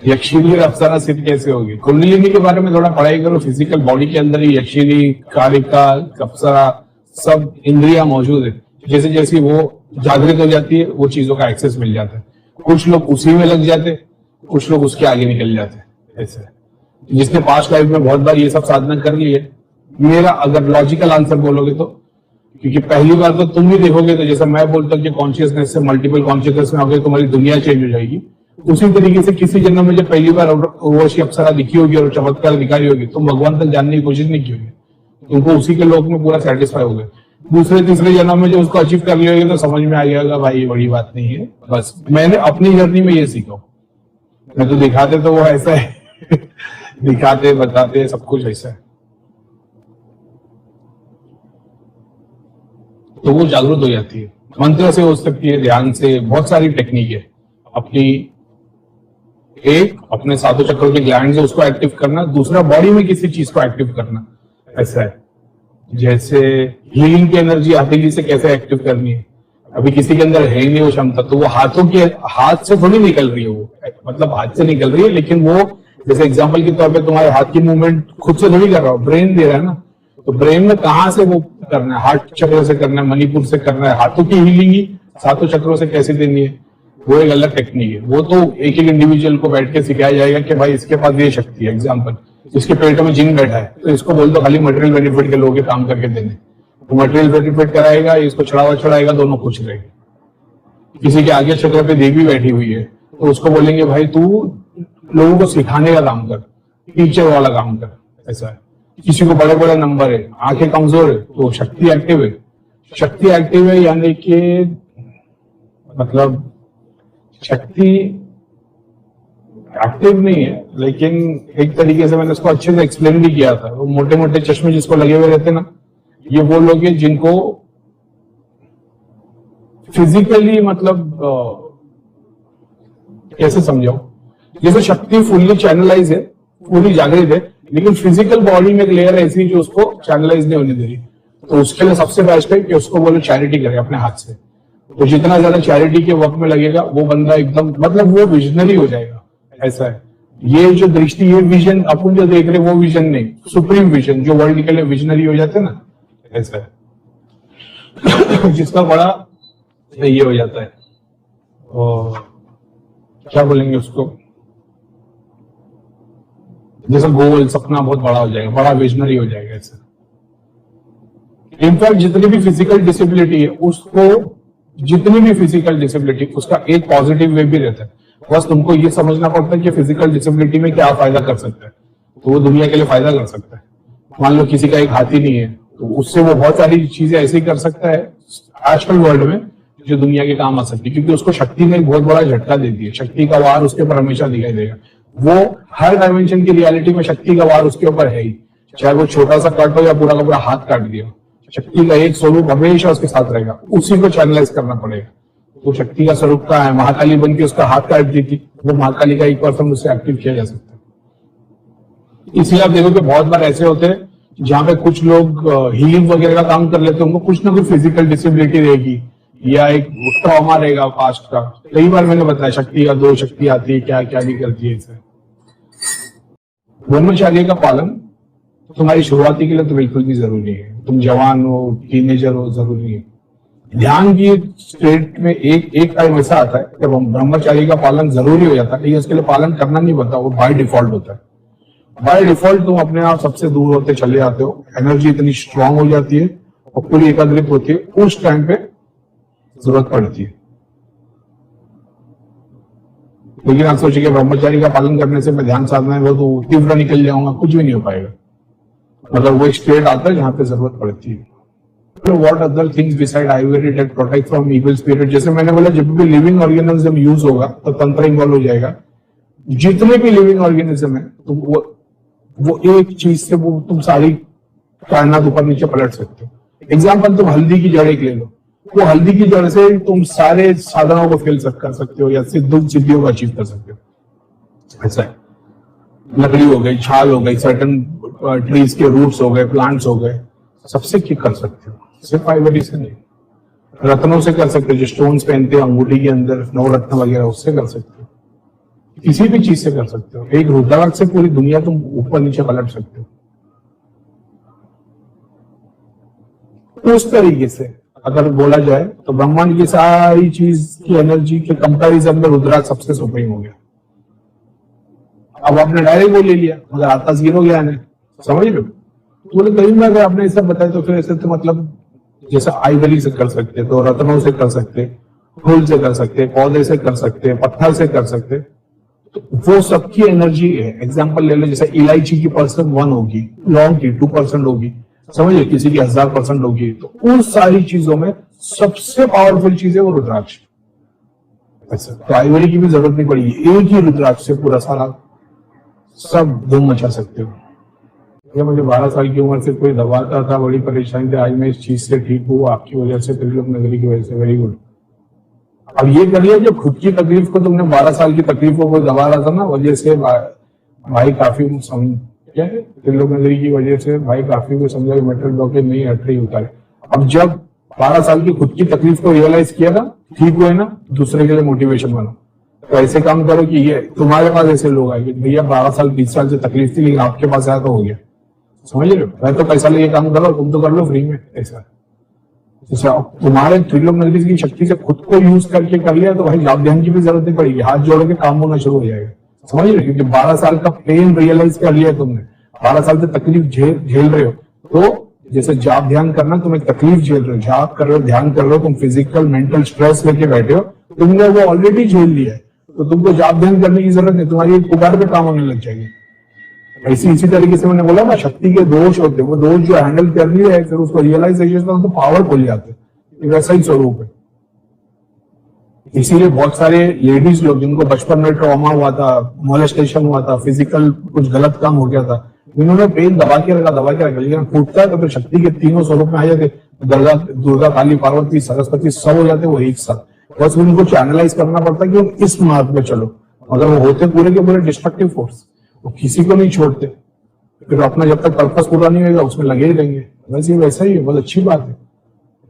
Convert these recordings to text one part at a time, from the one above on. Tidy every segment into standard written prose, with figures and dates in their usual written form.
यक्षिणी और अप्सरा सिद्ध कैसे होगी? कुंडलिनी के बारे में थोड़ा पढ़ाई करो। फिजिकल बॉडी के अंदर ही यक्षिणी, कालिका, अप्सरा सब इंद्रियां मौजूद है। जैसे जैसे वो जागृत हो जाती है वो चीजों का एक्सेस मिल जाता है। कुछ लोग उसी में लग जाते, कुछ लोग उसके आगे निकल जाते। ऐसे जिसने पास्ट लाइफ में बहुत बार ये सब साधना कर ली है, मेरा अगर लॉजिकल आंसर बोलोगे तो, क्योंकि पहली बार तो तुम ही देखोगे, तो जैसे मैं बोलता हूँ कि कॉन्शियसनेस से मल्टीपल कॉन्शियसनेस में आगे तुम्हारी दुनिया चेंज हो जाएगी, उसी तरीके से किसी जन्म में जब पहली बार उर्वशी अप्सरा दिखी होगी और चमत्कार दिखाई होगी, तुम भगवान तक जानने की कोशिश नहीं की होगी, तुमको उसी के लोक में पूरा सेटिस्फाई हो गए। दूसरे तीसरे जन्म में जब उसको अचीव कर लियोगे तो समझ में आ जाएगा भाई ये बड़ी बात नहीं है। बस मैंने अपनी जर्नी में ये सीखा। मैं तो दिखाते तो वो ऐसा है दिखाते बताते सब कुछ ऐसा है, तो वो जागरूक हो जाती है। मंत्र से हो सकती है, ध्यान से, बहुत सारी टेक्निक है। अपनी एक अपने सातों चक्रों के ग्लैंड से उसको एक्टिव करना, दूसरा बॉडी में किसी चीज को एक्टिव करना। ऐसा है जैसे हीलिंग की एनर्जी हथेली से कैसे एक्टिव करनी है। अभी किसी के अंदर है ही नहीं वो क्षमता, तो वो हाथ से थोड़ी निकल रही है, वो मतलब हाथ से निकल रही है, लेकिन वो जैसे एग्जांपल के तौर पे तुम्हारे हाथ की मूवमेंट खुद से थोड़ी कर रहा हो, ब्रेन दे रहा है ना। तो ब्रेन में कहाँ से वो करना है? हार्ट चक्रों से करना है, मणिपुर से करना है। हाथों की हीलिंग ही सातों चक्रों से कैसे देनी है, वो एक अलग टेक्निक है। वो तो एक एक इंडिविजुअल को बैठ के सिखाया जाएगा कि भाई इसके पास ये शक्ति है। एग्जाम्पल, इसके पेट में जिन बैठा है तो इसको बोल दो खाली मटेरियल बेनिफिट के लोग काम करके देने, तो मटेरियल बेनिफिट कराएगा, इसको चढ़ाएगा, दोनों खुश रहेंगे। किसी के आगे चक्र पे देवी बैठी हुई है तो उसको बोलेंगे भाई तू लोगों को सिखाने का काम कर, टीचर वाला काम कर। ऐसा है। किसी को बड़े बड़े नंबर है, आंखें कमजोर है, तो शक्ति एक्टिव है। शक्ति एक्टिव है यानी कि मतलब शक्ति एक्टिव नहीं है, लेकिन एक तरीके से मैंने उसको अच्छे से एक्सप्लेन भी किया था। वो मोटे मोटे चश्मे जिसको लगे हुए रहते ना, ये वो लोग हैं जिनको फिजिकली मतलब कैसे समझाओ, जैसे शक्ति फुल्ली चैनलाइज है, पूरी जागृत है, लेकिन फिजिकल बॉडी में एक लेयर ऐसी जो उसको चैनलाइज नहीं होने दे रही। तो उसके लिए सबसे बेस्ट है कि उसको बोलो चैरिटी करे अपने हाथ से। तो जितना ज्यादा चैरिटी के वर्क में लगेगा वो बंदा एकदम मतलब वो विजनरी हो जाएगा। ऐसा है। ये जो दृष्टि, ये विजन अपन जो देख रहे वो विजन नहीं, सुप्रीम विजन जो वर्ल्ड के लिए विजनरी हो जाते हैं ना, ऐसा है जिसका बड़ा ये हो जाता है, और क्या बोलेंगे उसको, जैसा गोल सपना बहुत बड़ा हो जाएगा, बड़ा विजनरी हो जाएगा। ऐसा इनफैक्ट जितनी भी फिजिकल डिसेबिलिटी है उसको, जितनी भी फिजिकल डिसेबिलिटी उसका एक पॉजिटिव वे भी रहता है। बस तुमको ये समझना पड़ता है कि फिजिकल डिसेबिलिटी में क्या फायदा कर सकता है, तो वो दुनिया के लिए फायदा कर सकता है। मान लो किसी का एक हाथी नहीं है तो उससे वो बहुत सारी चीजें ऐसे ही कर सकता है आजकल वर्ल्ड में जो दुनिया के काम आ सकती है, क्योंकि उसको शक्ति में एक बहुत बड़ा झटका देती है। शक्ति का वार उसके ऊपर हमेशा दिखाई देगा। वो हर डायमेंशन की रियलिटी में शक्ति का वार उसके ऊपर है ही, चाहे वो छोटा सा कट हो या पूरा का पूरा हाथ काट दिया, शक्ति का एक स्वरूप हमेशा उसके साथ रहेगा, उसी को चैनलाइज करना पड़ेगा। तो शक्ति का स्वरूप का है, महाकाली बन के उसका हाथ काट दी थी, वो महाकाली का एक परसेंट उससे एक्टिव किया जा सकता है। इसलिए आप देखो कि बहुत बार ऐसे होते हैं जहां पे कुछ लोग हीलिंग वगैरह का काम कर लेते हैं, उनको कुछ ना कुछ फिजिकल डिसेबिलिटी रहेगी या एक ट्रॉमा रहेगा पास्ट का। कई बार मैंने बताया शक्ति का दो शक्ति आती है, क्या क्या नहीं करती है। इसे ब्रह्मचर्य का पालन तुम्हारी शुरुआती के लिए तो बिल्कुल भी जरूरी है। तुम जवान हो, टीनेजर हो, जरूरी है। ध्यान की स्टेट में एक टाइम ऐसा आता है जब हम ब्रह्मचर्य का पालन जरूरी हो जाता है, लेकिन उसके लिए पालन करना नहीं बनता, वो बाय डिफॉल्ट होता है। बाय डिफॉल्ट तुम अपने आप सबसे दूर होते चले जाते हो, एनर्जी इतनी स्ट्रांग हो जाती है और पूरी एकाग्रित होती है, उस टाइम पे जरूरत पड़ती है। लेकिन आप सोचिए ब्रह्मचारी का पालन करने से मैं ध्यान साधना है वो तो तीव्र निकल जाऊंगा, कुछ भी नहीं हो पाएगा। मतलब वो एक स्टेट आता है जहां पे जरूरत पड़ती है। What other things beside Ayurveda that protect from evil spirit? जैसे मैंने बोला जब भी लिविंग ऑर्गेनिज्म यूज होगा तो तंत्र इन्वॉल्व हो जाएगा। जितने भी लिविंग ऑर्गेनिज्म है तो वो एक चीज से वो तुम सारी कायनात ऊपर नीचे पलट सकते हो। एग्जाम्पल तुम हल्दी की जड़ एक ले लो, वो हल्दी की जड़ से तुम सारे साधनों को फेल कर सकते हो या सिद्धियों को अचीव कर सकते हो। ऐसा है। लकड़ी हो गई, छाल हो गई, सर्टन ट्रीज के रूट्स हो गए, प्लांट्स हो गए, सबसे क्या कर सकते हो, सिर्फ आइवरी से नहीं। रत्नों से कर सकते हो, जो स्टोन्स पहनते हैं अंगूठी के अंदर, नवरत्न वगैरह, उससे कर सकते हो। किसी भी चीज से कर सकते हो। एक रुद्राक्ष से पूरी दुनिया तुम ऊपर नीचे पलट सकते हो। उस तरीके से अगर बोला जाए तो ब्रह्मांड की सारी चीज की एनर्जी के कंपैरिजन में रुद्राक्ष सबसे सुप्रीम हो गया। अब आपने डायरेक्ट वो ले लिया, मगर आता जीरो ज्ञान है, समझ लो। तो बोले कहीं ना अगर आपने ऐसा बताया तो फिर ऐसे तो मतलब जैसे आइवरी से कर सकते, तो रत्नों से कर सकते, फूल से कर सकते, पौधे से कर सकते, पत्थर से कर सकते, तो वो सबकी एनर्जी है। एग्जाम्पल ले लो, जैसे इलायची की परसेंट 1 होगी, लौंग की 2% होगी, समझिए किसी की 1000% होगी। तो उन सारी चीजों में सबसे पावरफुल चीज है वो रुद्राक्ष। तो आइवरी की भी जरूरत नहीं पड़ेगी, एक ही रुद्राक्ष से पूरा सारा सब धूम मचा सकते हो। ये मुझे 12 साल की उम्र से कोई दबाता था, बड़ी परेशानी थी, आज मैं इस चीज से ठीक हूँ आपकी वजह से, त्रिलोक नगरी की वजह से। Very good. अब ये करिए जो खुद की तकलीफ को तुमने 12 साल की तकलीफ को कोई दबा रहा था ना, वजह से भाई काफी क्या है, त्रिलोक नगरी की वजह से भाई काफी को समझा मेटल ब्लॉकेज नहीं हट रही होता है। अब जब 12 साल की खुद की तकलीफ को रियलाइज किया ना, ठीक हुए ना, दूसरे के लिए मोटिवेशन बनो। तो ऐसे काम करो कि ये तुम्हारे पास ऐसे लोग आए भैया 12 साल 20 साल से तकलीफ थी लेकिन आपके पास आया तो हो गया, समझ रहे हो। मैं तो पैसा लेके काम करो, तुम तो कर लो फ्री में। ऐसा जैसे तुम्हारे त्रिलोक नगरी की शक्ति से खुद को यूज करके कर लिया तो भाई जाप ध्यान की भी जरूरत नहीं पड़ेगी, हाथ जोड़ के काम होना शुरू हो जाएगा, समझ रहे हो। क्योंकि 12 साल का पेन रियलाइज कर लिया तुमने, 12 साल से तकलीफ झेल रहे हो। तो जैसे जाप ध्यान करना, तुम एक तकलीफ झेल रहे हो, जाप कर रहे हो, ध्यान कर रहे हो, तुम फिजिकल मेंटल स्ट्रेस लेके बैठे हो, तुमने वो ऑलरेडी झेल लिया है, तो तुमको जाप ध्यान करने की जरूरत नहीं, तुम्हारी पुकार पे काम होने लग जाएगी। ऐसी इसी तरीके से मैंने बोला ना, शक्ति के दोष होते हैं, वो दोष जो हैंडल कर नहीं है फिर उसको रियलाइजेशन तो पावर भूल जाते हैं, वैसा ही स्वरूप है। इसीलिए बहुत सारे लेडीज लोग जिनको बचपन में ट्रॉमा हुआ था, मोलेस्टेशन हुआ था, फिजिकल कुछ गलत काम हो गया था, इन्होंने पेन दबा के रखा, लेकिन फूटता है तो फिर शक्ति के तीनों स्वरूप में आ जाते, दुर्गा काली पार्वती सरस्वती सब हो जाते वो एक साथ। बस उनको चैनलाइज करना पड़ता है कि वो इस मार्ग पे चलो, मगर वो होते पूरे के पूरे डिस्ट्रक्टिव फोर्स, वो किसी को नहीं छोड़ते। फिर अपना जब तक पर्पस पूरा नहीं होगा उसमें लगे ही रहेंगे। वैसे वैसा ही है, बहुत अच्छी बात है,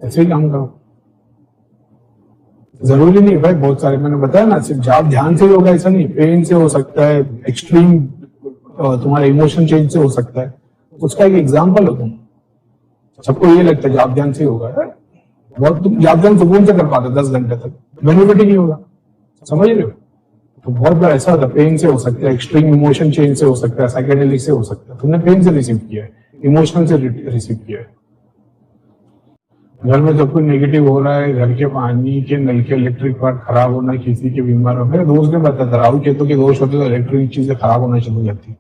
ऐसे ही काम करो। जरूरी नहीं भाई, बहुत सारे मैंने बताया ना, सिर्फ जाप ध्यान से ही होगा ऐसा नहीं, पेन से हो सकता है, एक्सट्रीम तुम्हारा इमोशन चेंज से हो सकता है, उसका एक एग्जाम्पल हो तुम। सबको ये लगता है जाप ध्यान से होगा, बहुत तुम जाप ध्यान सुकून से कर पाते 10 घंटे तक, बेनिफिट ही नहीं होगा, समझ रहे हो। तो बहुत बार ऐसा होता है, पेन से हो सकता है, एक्सट्रीम इमोशन चेंज से हो सकता है, साइकेडेलिक से हो सकता है। तुमने पेन से रिसीव किया है, इमोशनल से रिसीव किया है। घर में जब कोई नेगेटिव हो रहा है, घर के पानी के नल के इलेक्ट्रिक पार्ट खराब होना, किसी के बीमार हो, मेरे दोस्त ने बताया था राहु केतु के दोष होते तो इलेक्ट्रिक चीजें खराब होना शुरू हो जाती है।